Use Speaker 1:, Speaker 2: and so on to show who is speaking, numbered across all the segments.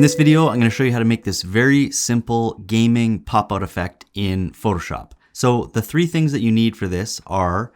Speaker 1: this video, I'm going to show you how to make this very simple gaming pop-out effect in Photoshop. So the three things that you need for this are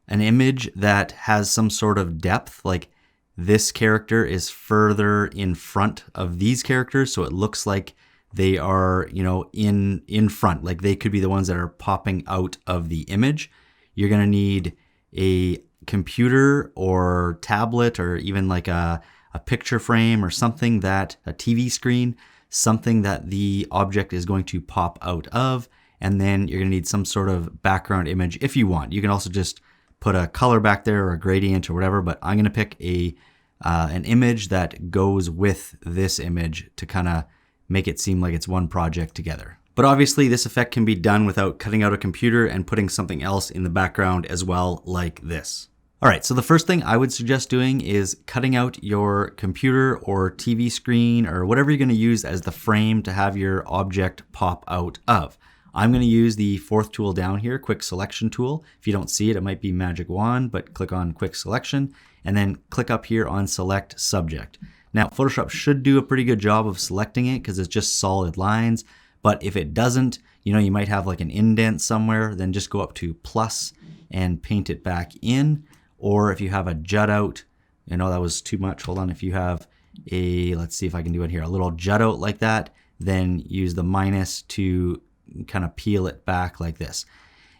Speaker 1: an image that has some sort of depth, like this character is further in front of these characters, so it looks like they are, in front, like they could be the ones that are popping out of the image. You're going to need a computer or tablet or even like a picture frame or something that, a TV screen, something that the object is going to pop out of. And then you're going to need some sort of background image if you want. You can also just put a color back there or a gradient or whatever, but I'm going to pick an image that goes with this image to kind of make it seem like it's one project together. But obviously this effect can be done without cutting out a computer and putting something else in the background as well, like this. All right, so the first thing I would suggest doing is cutting out your computer or TV screen or whatever you're going to use as the frame to have your object pop out of. I'm going to use the fourth tool down here, Quick Selection tool. If you don't see it, it might be Magic Wand, but click on Quick Selection and then click up here on Select Subject. Now, Photoshop should do a pretty good job of selecting it because it's just solid lines. But if it doesn't, you might have like an indent somewhere, then just go up to plus and paint it back in. Or if you have a jut out, that was too much. Hold on. If you have let's see if I can do it here, a little jut out like that, then use the minus to kind of peel it back like this.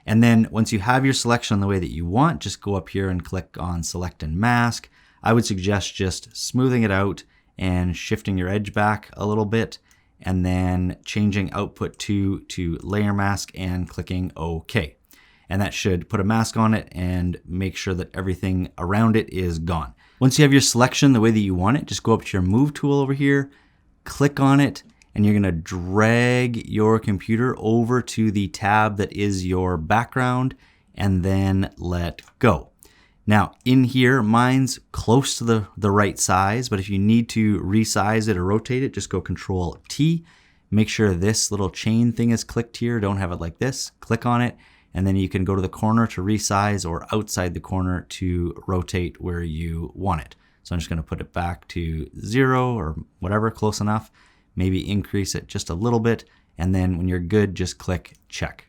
Speaker 1: And then once you have your selection the way that you want, just go up here and click on Select and Mask. I would suggest just smoothing it out and shifting your edge back a little bit, and then changing output to layer mask and clicking OK. And that should put a mask on it and make sure that everything around it is gone. Once you have your selection the way that you want it, just go up to your Move tool over here, click on it, and you're going to drag your computer over to the tab that is your background and then let go. Now in here, mine's close to the right size, but if you need to resize it or rotate it, just go Control T. Make sure this little chain thing is clicked here. Don't have it like this. Click on it, and then you can go to the corner to resize or outside the corner to rotate where you want it. So I'm just going to put it back to 0 or whatever, close enough. Maybe increase it just a little bit, and then when you're good, just click Check.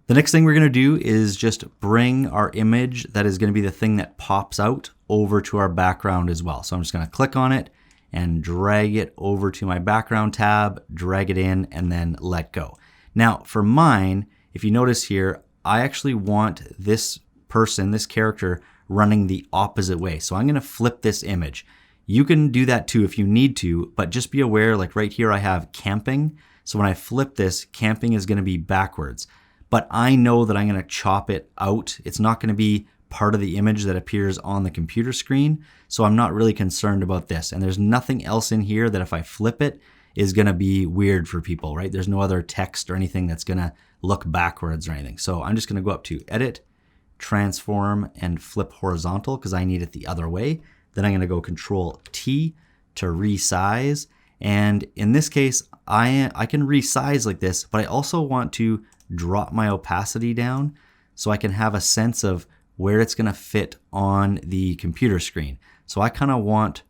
Speaker 1: The next thing we're going to do is just bring our image that is going to be the thing that pops out over to our background as well. So I'm just going to click on it and drag it over to my background tab, drag it in, and then let go. Now for mine, if you notice here, I actually want this person, this character, running the opposite way. So I'm going to flip this image. You can do that too if you need to, but just be aware, like right here I have camping. So when I flip this, camping is going to be backwards. But I know that I'm going to chop it out. It's not going to be part of the image that appears on the computer screen. So I'm not really concerned about this. And there's nothing else in here that if I flip it is going to be weird for people, right? There's no other text or anything that's going to look backwards or anything. So I'm just going to go up to Edit, Transform, and Flip Horizontal because I need it the other way. Then I'm going to go Control T to resize. And in this case, I can resize like this, but I also want to drop my opacity down so I can have a sense of where it's going to fit on the computer screen. So I kind of want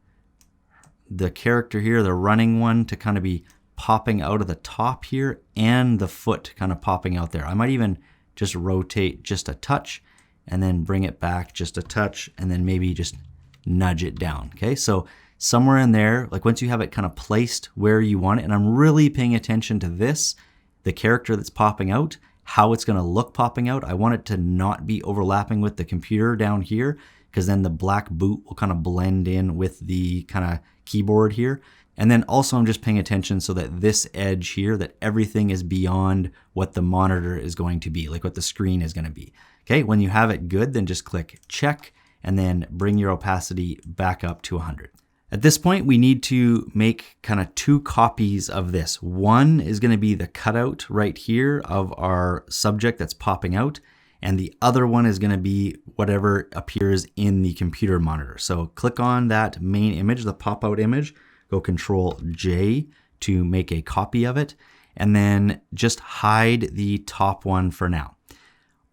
Speaker 1: the character here, the running one, to kind of be popping out of the top here and the foot kind of popping out there. I might even just rotate just a touch and then bring it back just a touch and then maybe just nudge it down. Okay, so somewhere in there, like once you have it kind of placed where you want it, and I'm really paying attention to this, the character that's popping out, how it's going to look popping out. I want it to not be overlapping with the computer down here because then the black boot will kind of blend in with the kind of keyboard here. And then also I'm just paying attention so that this edge here, that everything is beyond what the monitor is going to be, like what the screen is going to be. Okay, when you have it good, then just click Check and then bring your opacity back up to 100. At this point, we need to make kind of two copies of this. One is going to be the cutout right here of our subject that's popping out, and the other one is going to be whatever appears in the computer monitor. So click on that main image, the pop-out image, go Control J to make a copy of it, and then just hide the top one for now.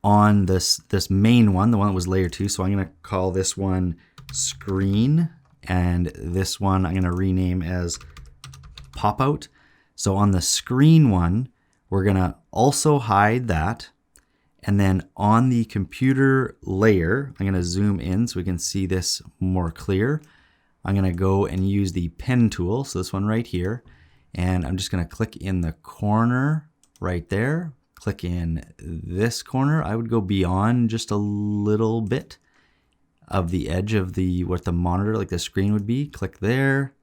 Speaker 1: On this main one, the one that was layer 2, so I'm going to call this one Screen. And this one I'm going to rename as pop out. So on the screen one, we're gonna also hide that. And then on the computer layer, I'm gonna zoom in so we can see this more clear. I'm gonna go and use the pen tool, so this one right here, and I'm just gonna click in the corner right there, click in this corner. I would go beyond just a little bit of the edge of what the monitor, like the screen would be. Click there,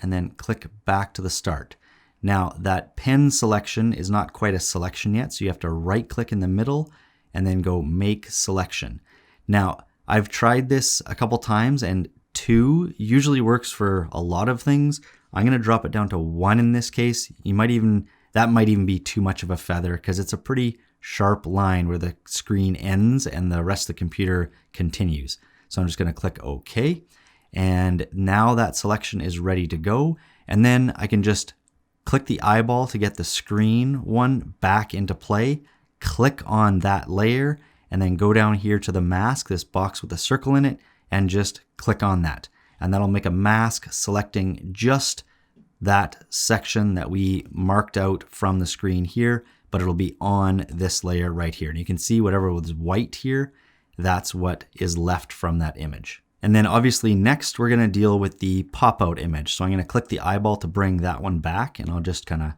Speaker 1: and then click back to the start. Now that pen selection is not quite a selection yet, so you have to right click in the middle and then go make selection. Now I've tried this a couple times and 2 usually works for a lot of things. I'm gonna drop it down to 1 in this case. That might even be too much of a feather because it's a pretty sharp line where the screen ends and the rest of the computer continues. So I'm just gonna click OK. And now that selection is ready to go. And then I can just click the eyeball to get the screen one back into play, click on that layer, and then go down here to the mask, this box with a circle in it, and just click on that. And that'll make a mask selecting just that section that we marked out from the screen here, but it'll be on this layer right here. And you can see whatever was white here, that's what is left from that image. And then obviously next we're gonna deal with the pop-out image. So I'm gonna click the eyeball to bring that one back, and I'll just kind of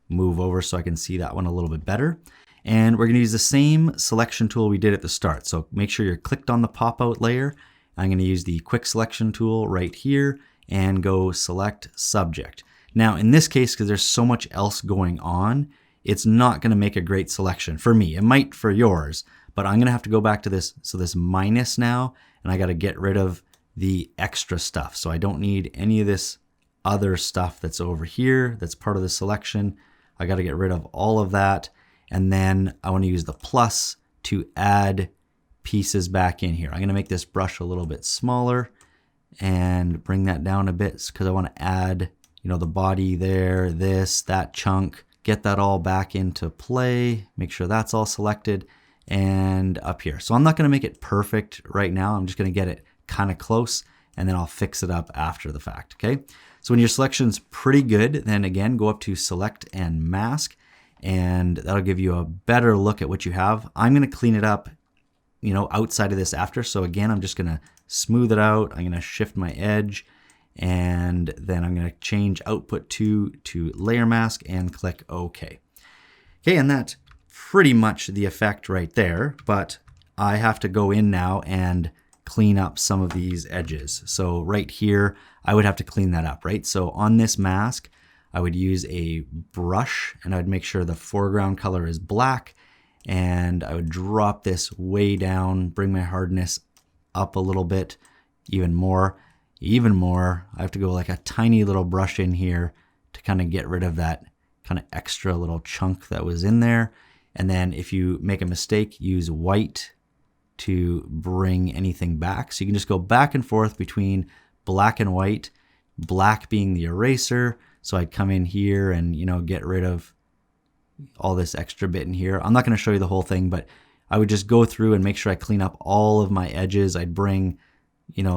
Speaker 1: move over so I can see that one a little bit better. And we're gonna use the same selection tool we did at the start. So make sure you're clicked on the pop-out layer. I'm gonna use the quick selection tool right here and go select subject. Now in this case, because there's so much else going on, it's not gonna make a great selection for me. It might for yours, but I'm gonna have to go back to this. So this minus now, and I gotta get rid of the extra stuff. So I don't need any of this other stuff that's over here that's part of the selection. I gotta get rid of all of that. And then I wanna use the plus to add pieces back in here. I'm gonna make this brush a little bit smaller and bring that down a bit because I wanna add, the body there, that chunk, get that all back into play, make sure that's all selected, and up here. So I'm not gonna make it perfect right now. I'm just gonna get it kind of close, and then I'll fix it up after the fact, okay? So when your selection's pretty good, then again, go up to select and mask, and that'll give you a better look at what you have. I'm gonna clean it up, outside of this after. So again, I'm just gonna smooth it out. I'm gonna shift my edge, and then I'm gonna change output to layer mask and click OK. Okay, and that's pretty much the effect right there, but I have to go in now and clean up some of these edges. So right here, I would have to clean that up, right? So on this mask, I would use a brush and I would make sure the foreground color is black, and I would drop this way down, bring my hardness up a little bit, even more. I have to go like a tiny little brush in here to kind of get rid of that kind of extra little chunk that was in there. And then if you make a mistake, use white to bring anything back. So you can just go back and forth between black and white, black being the eraser. So I'd come in here and, get rid of all this extra bit in here. I'm not going to show you the whole thing, but I would just go through and make sure I clean up all of my edges. I'd bring,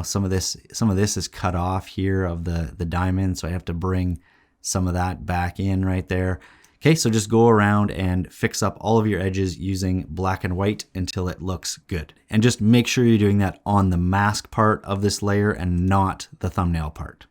Speaker 1: some of this is cut off here of the diamond. So I have to bring some of that back in right there. Okay, so just go around and fix up all of your edges using black and white until it looks good. And just make sure you're doing that on the mask part of this layer and not the thumbnail part.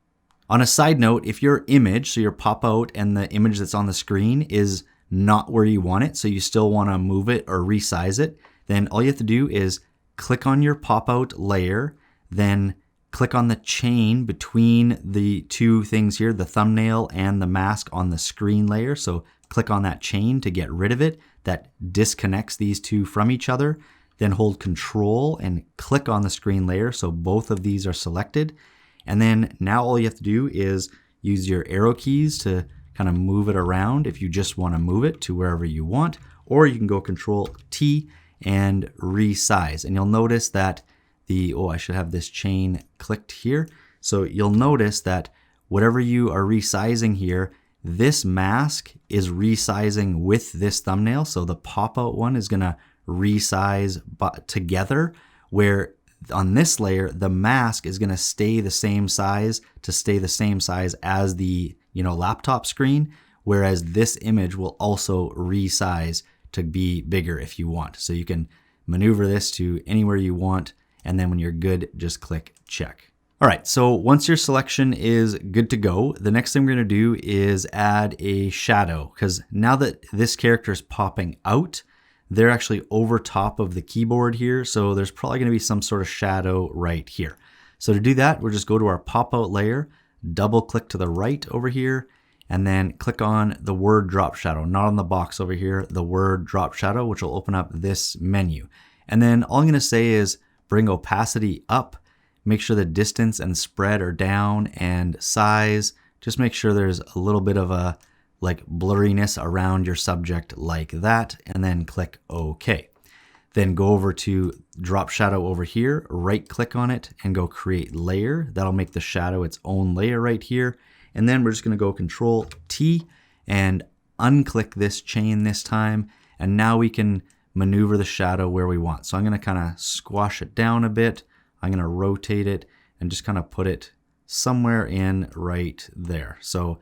Speaker 1: On a side note, if your image, so your pop out and the image that's on the screen is not where you want it, so you still want to move it or resize it, then all you have to do is click on your pop out layer, then click on the chain between the two things here, the thumbnail and the mask on the screen layer. So click on that chain to get rid of it. That disconnects these two from each other. Then hold Control and click on the screen layer so both of these are selected. And then now all you have to do is use your arrow keys to kind of move it around if you just want to move it to wherever you want, or you can go Control T and resize. And you'll notice that I should have this chain clicked here. So you'll notice that whatever you are resizing here, this mask is resizing with this thumbnail. So the pop-out one is gonna resize together, where on this layer, the mask is going to stay the same size as the, laptop screen, whereas this image will also resize to be bigger if you want. So you can maneuver this to anywhere you want, and then when you're good, just click check. All right, so once your selection is good to go, the next thing we're going to do is add a shadow, because now that this character is popping out, they're actually over top of the keyboard here, so there's probably going to be some sort of shadow right here. So to do that, we'll just go to our pop-out layer, double click to the right over here, and then click on the word drop shadow, not on the box over here, the word drop shadow, which will open up this menu. And then all I'm going to say is bring opacity up, make sure the distance and spread are down, and size, just make sure there's a little bit of a blurriness around your subject like that, and then click OK. Then go over to drop shadow over here, right click on it and go create layer. That'll make the shadow its own layer right here. And then we're just going to go Control T and unclick this chain this time. And now we can maneuver the shadow where we want. So I'm going to kind of squash it down a bit. I'm going to rotate it and just kind of put it somewhere in right there. So,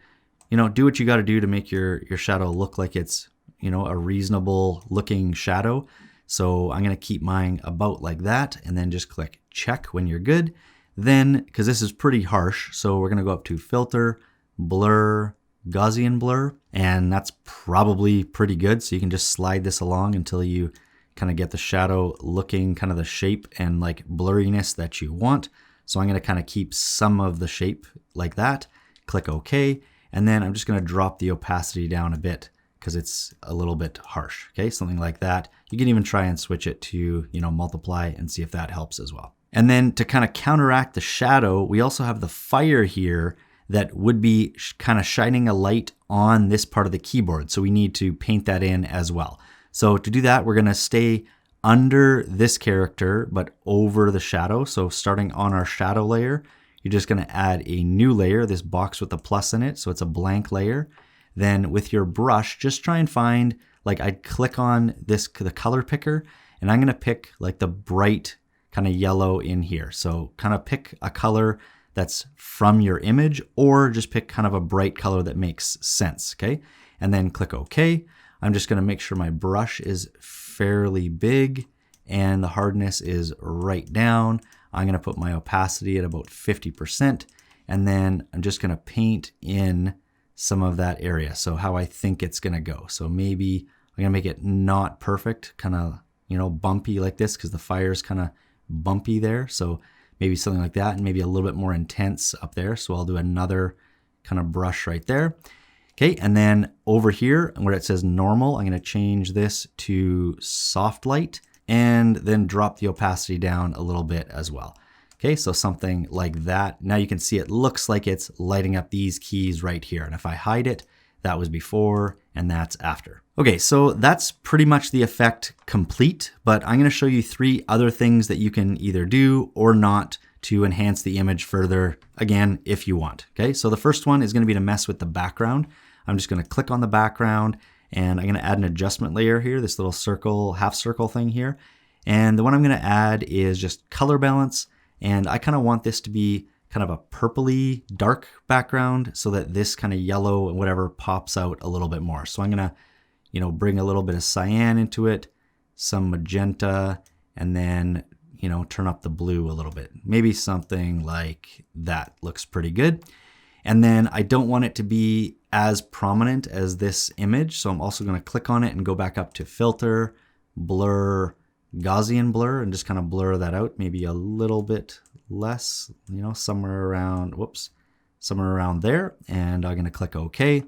Speaker 1: do what you got to do to make your shadow look like it's, a reasonable looking shadow. So I'm going to keep mine about like that, and then just click check when you're good. Then, because this is pretty harsh, so we're going to go up to filter, blur, Gaussian blur, and that's probably pretty good. So you can just slide this along until you kind of get the shadow looking kind of the shape and blurriness that you want. So I'm going to kind of keep some of the shape like that, click OK, and then I'm just going to drop the opacity down a bit because it's a little bit harsh. Okay, something like that. You can even try and switch it to, multiply and see if that helps as well. And then to kind of counteract the shadow, we also have the fire here that would be kind of shining a light on this part of the keyboard. So we need to paint that in as well. So to do that, we're going to stay under this character, but over the shadow. So starting on our shadow layer, you're just going to add a new layer, this box with the plus in it. So it's a blank layer. Then with your brush, just try and find, I'd click on the color picker, and I'm going to pick the bright kind of yellow in here. So kind of pick a color that's from your image, or just pick kind of a bright color that makes sense. Okay. And then click OK. I'm just going to make sure my brush is fairly big and the hardness is right down. I'm going to put my opacity at about 50%. And then I'm just going to paint in some of that area. So how I think it's going to go. So maybe I'm going to make it not perfect, kind of, bumpy like this, because the fire is kind of bumpy there. So maybe something like that, and maybe a little bit more intense up there. So I'll do another kind of brush right there. Okay, and then over here where it says normal, I'm going to change this to soft light and then drop the opacity down a little bit as well. Okay, so something like that. Now you can see it looks like it's lighting up these keys right here. And if I hide it, that was before and that's after. Okay, so that's pretty much the effect complete, but I'm going to show you 3 other things that you can either do or not to enhance the image further, again, if you want. Okay, so the first one is going to be to mess with the background. I'm just going to click on the background and I'm going to add an adjustment layer here, this little circle, half circle thing here. And the one I'm going to add is just color balance. And I kind of want this to be kind of a purpley dark background so that this kind of yellow and whatever pops out a little bit more. So I'm going to, bring a little bit of cyan into it, some magenta, and then, turn up the blue a little bit. Maybe something like that looks pretty good. And then I don't want it to be as prominent as this image. So I'm also going to click on it and go back up to filter, blur, Gaussian blur, and just kind of blur that out, maybe a little bit less, somewhere around there. And I'm going to click OK.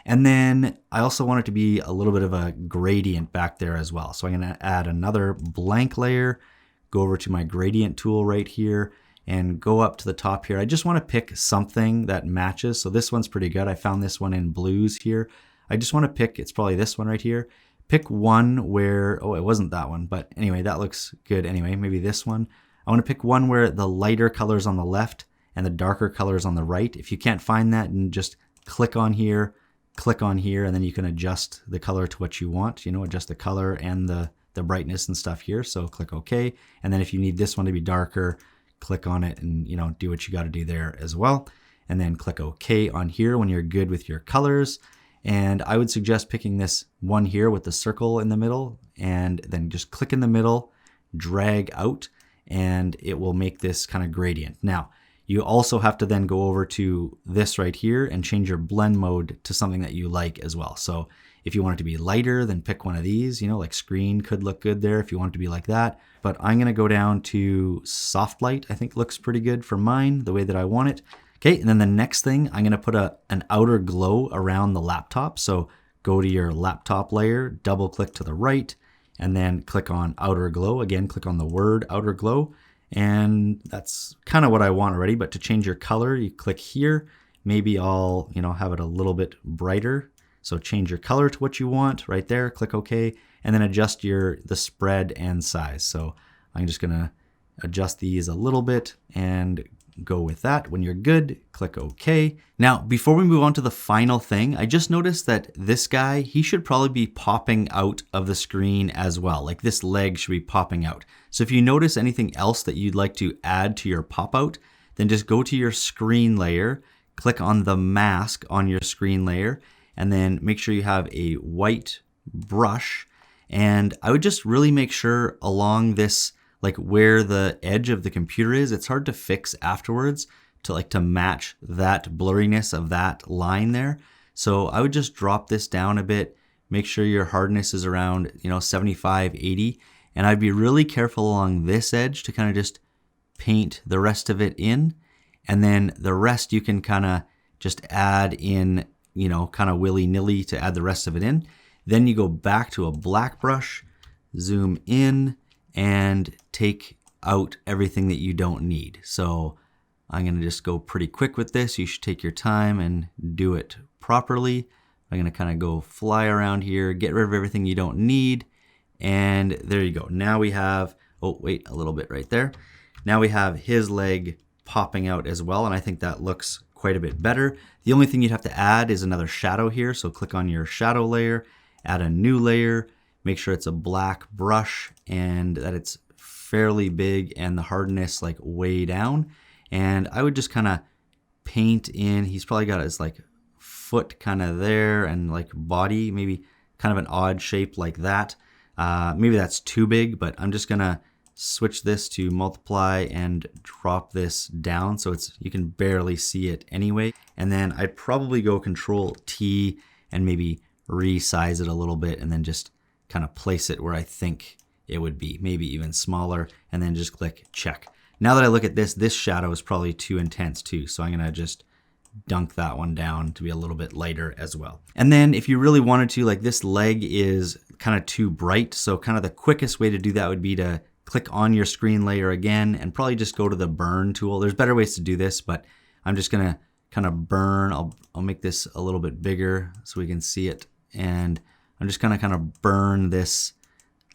Speaker 1: And then I also want it to be a little bit of a gradient back there as well. So I'm going to add another blank layer, go over to my gradient tool right here and go up to the top here. I just want to pick something that matches. So this one's pretty good. I found this one in blues here. I just want to pick, it's probably this one right here. Pick one where, oh, it wasn't that one, but anyway, that looks good anyway. Maybe this one. I want to pick one where the lighter color is on the left and the darker color is on the right. If you can't find that, and just click on here, and then you can adjust the color to what you want, adjust the color and the the brightness and stuff here. So click OK. And then if you need this one to be darker, click on it and, you know, do what you got to do there as well. And then click OK on here when you're good with your colors. And I would suggest picking this one here with the circle in the middle, and then just click in the middle, drag out, and it will make this kind of gradient. Now, you also have to then go over to this right here and change your blend mode to something that you like as well. So if you want it to be lighter, then pick one of these, you know, like screen could look good there if you want it to be like that. But I'm gonna go down to soft light. I think looks pretty good for mine, the way that I want it. Okay, and then the next thing, I'm gonna put an outer glow around the laptop. So go to your laptop layer, double click to the right, and then click on outer glow. Again, click on the word outer glow. And that's kind of what I want already, but to change your color, you click here. Maybe I'll, you know, have it a little bit brighter. So change your color to what you want right there, click OK, and then adjust the spread and size. So I'm just gonna adjust these a little bit and go with that. When you're good, click OK. Now, before we move on to the final thing, I just noticed that this guy, he should probably be popping out of the screen as well. Like this leg should be popping out. So if you notice anything else that you'd like to add to your pop out, then just go to your screen layer, click on the mask on your screen layer, and then make sure you have a white brush. And I would just really make sure along this, like where the edge of the computer is, it's hard to fix afterwards to match that blurriness of that line there. So I would just drop this down a bit, make sure your hardness is around, you know, 75, 80. And I'd be really careful along this edge to kind of just paint the rest of it in. And then the rest you can kind of just add in, you know, kind of willy-nilly to add the rest of it in. Then you go back to a black brush, zoom in, and take out everything that you don't need. So I'm gonna just go pretty quick with this. You should take your time and do it properly. I'm gonna kind of go fly around here, get rid of everything you don't need. And there you go. Now we have, oh wait, a little bit right there. Now we have his leg popping out as well. And I think that looks quite a bit better. The only thing you'd have to add is another shadow here. So click on your shadow layer, add a new layer, make sure it's a black brush and that it's fairly big and the hardness like way down. And I would just kind of paint in, he's probably got his like foot kind of there and like body, maybe kind of an odd shape like that. Maybe that's too big, but I'm just gonna switch this to multiply and drop this down so you can barely see it anyway. And then I'd probably go Control T and maybe resize it a little bit and then just kind of place it where I think it would be, maybe even smaller, and then just click check. Now that I look at this shadow is probably too intense too, so I'm gonna just dunk that one down to be a little bit lighter as well. And then if you really wanted to, like this leg is kind of too bright, so kind of the quickest way to do that would be to click on your screen layer again and probably just go to the burn tool. There's better ways to do this, but I'm just gonna kind of burn. I'll make this a little bit bigger so we can see it. And I'm just gonna kind of burn this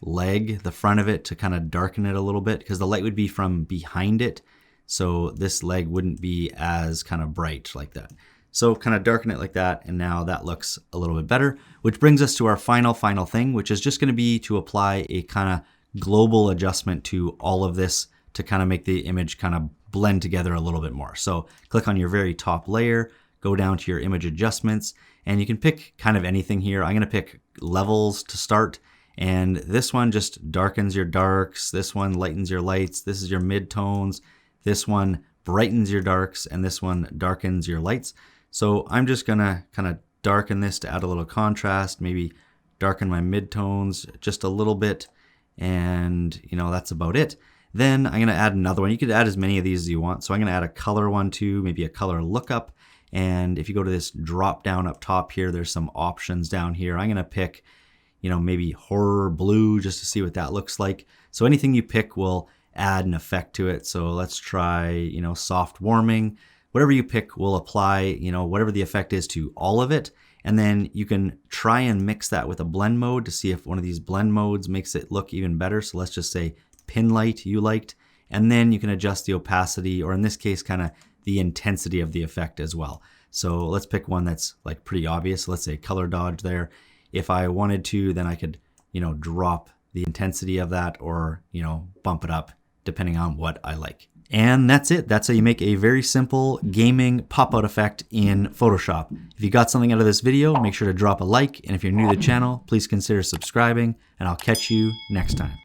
Speaker 1: leg, the front of it, to kind of darken it a little bit because the light would be from behind it. So this leg wouldn't be as kind of bright like that. So kind of darken it like that, and now that looks a little bit better, which brings us to our final thing, which is just gonna be to apply a kind of global adjustment to all of this to kind of make the image kind of blend together a little bit more. So click on your very top layer, go down to your image adjustments, and you can pick kind of anything here. I'm gonna pick levels to start, and this one just darkens your darks, this one lightens your lights, this is your mid-tones, this one brightens your darks, and this one darkens your lights. So I'm just gonna kind of darken this to add a little contrast, maybe darken my mid-tones just a little bit, and you know, that's about it. Then I'm gonna add another one. You could add as many of these as you want. So I'm gonna add a color one too, maybe a color lookup. And if you go to this drop down up top here, there's some options down here. I'm gonna pick, you know, maybe horror blue just to see what that looks like. So anything you pick will add an effect to it. So let's try, you know, soft warming. Whatever you pick will apply, you know, whatever the effect is to all of it. And then you can try and mix that with a blend mode to see if one of these blend modes makes it look even better. So let's just say pin light you liked, and then you can adjust the opacity, or in this case, kind of the intensity of the effect as well. So let's pick one that's like pretty obvious. Let's say color dodge there. If I wanted to, then I could, you know, drop the intensity of that, or, you know, bump it up depending on what I like. And that's it. That's how you make a very simple gaming pop-out effect in Photoshop. If you got something out of this video, make sure to drop a like. And if you're new to the channel, please consider subscribing, and I'll catch you next time.